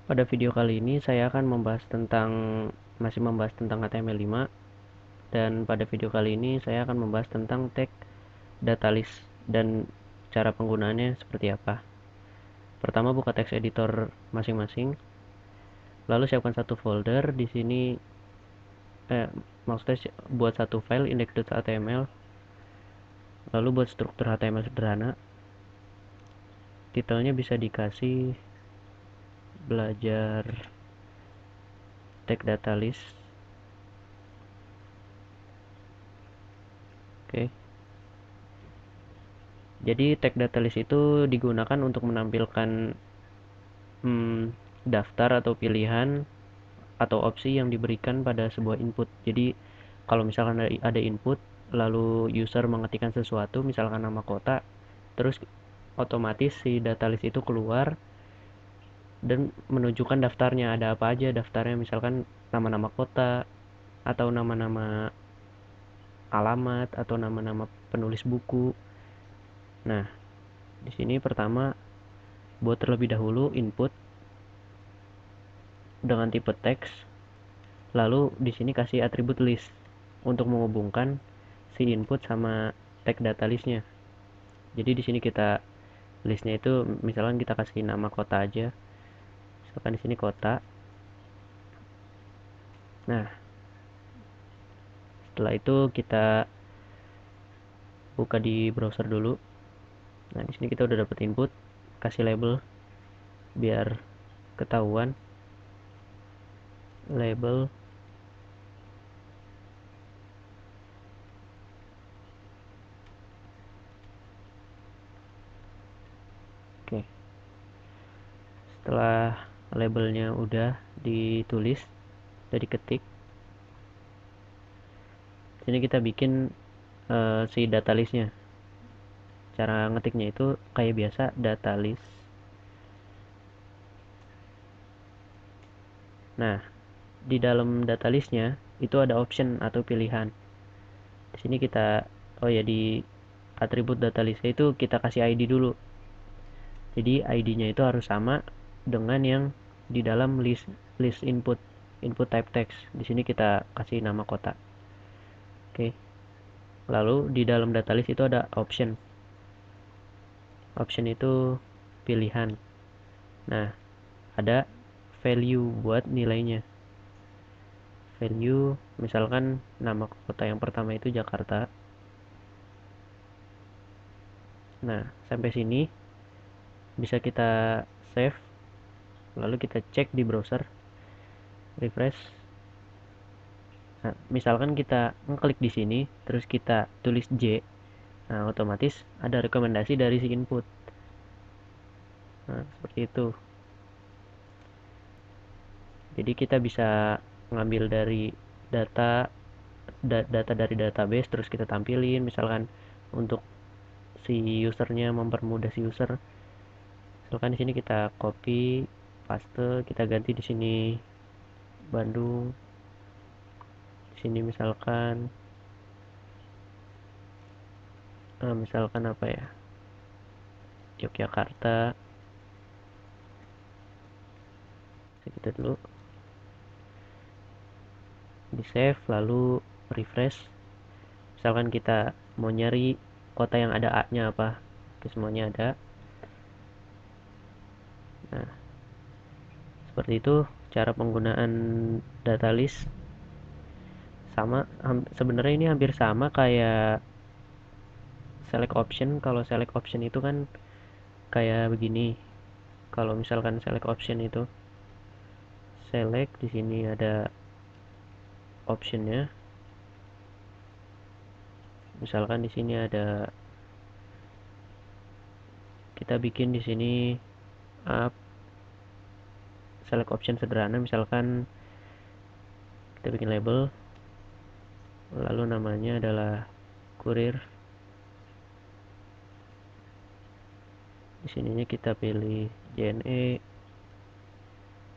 Pada video kali ini saya akan masih membahas tentang HTML5, dan pada video kali ini saya akan membahas tentang tag data list dan cara penggunaannya seperti apa. Pertama, buka text editor masing-masing, lalu siapkan satu folder. Di sini maksudnya buat satu file index.html, lalu buat struktur HTML sederhana. Titelnya bisa dikasih belajar tag data list. Oke. Jadi tag data list itu digunakan untuk menampilkan daftar atau pilihan atau opsi yang diberikan pada sebuah input. Jadi kalau misalkan ada input, lalu user mengetikkan sesuatu, misalkan nama kota, terus otomatis si data list itu keluar dan menunjukkan daftarnya, ada apa aja daftarnya, misalkan nama-nama kota atau nama-nama alamat atau nama-nama penulis buku. Nah, di sini pertama buat terlebih dahulu input dengan tipe teks, lalu di sini kasih atribut list untuk menghubungkan si input sama tag data listnya. Jadi di sini kita listnya itu misalkan kita kasih nama kota aja, misalkan di sini kota. Nah, setelah itu kita buka di browser dulu. Nah, di sini kita udah dapat input, kasih label biar ketahuan. Label. Oke. Setelah labelnya udah ditulis, udah diketik, sini kita bikin si data listnya. Cara ngetiknya itu kayak biasa, data list. Nah, di dalam data listnya itu ada option atau pilihan. Di sini kita, oh ya, di atribut data listnya itu kita kasih ID dulu. Jadi ID-nya itu harus sama dengan yang di dalam list input type text. Di sini kita kasih nama kota. Oke. Lalu di dalam data list itu ada option. Option itu pilihan. Nah, ada value buat nilainya. Value, misalkan nama kota yang pertama itu Jakarta. Nah, sampai sini bisa kita save, lalu kita cek di browser, refresh. Nah, misalkan kita ngeklik di sini, terus kita tulis J, nah otomatis ada rekomendasi dari si input. Nah, seperti itu. Jadi kita bisa ngambil dari data data dari database, terus kita tampilin, misalkan untuk si usernya, mempermudah si user. Misalkan di sini kita copy, paste, kita ganti di sini Bandung. Di sini misalkan apa ya? Yogyakarta. Kita dulu di save, lalu refresh. Misalkan kita mau nyari kota yang ada A-nya apa. Oke, semuanya ada. Nah, seperti itu cara penggunaan data list. Sama, sebenarnya ini hampir sama kayak select option. Kalau select option itu kan kayak begini. Kalau misalkan select option itu select, di sini ada optionnya. Misalkan di sini ada, kita bikin di sini up select option sederhana, misalkan kita bikin label, lalu namanya adalah kurir. Di sininya kita pilih JNE,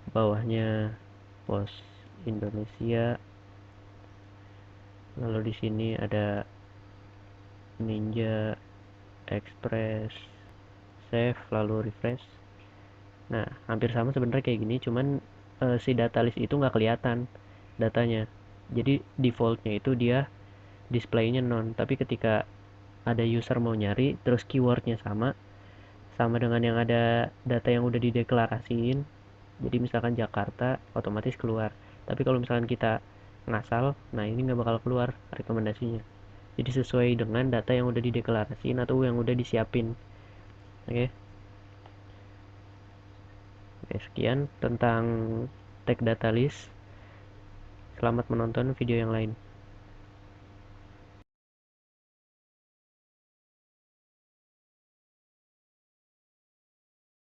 bawahnya pos Indonesia, lalu di sini ada Ninja Express. Save, lalu refresh. Nah, hampir sama sebenarnya kayak gini, cuman si data list itu nggak kelihatan datanya. Jadi defaultnya itu dia displaynya non, tapi ketika ada user mau nyari, terus keywordnya sama, sama dengan yang ada data yang udah dideklarasiin. Jadi misalkan Jakarta, otomatis keluar. Tapi kalau misalkan kita ngasal, nah ini nggak bakal keluar rekomendasinya. Jadi sesuai dengan data yang udah dideklarasiin atau yang udah disiapin. Oke, Oke, sekian tentang tag data list. Selamat menonton video yang lain.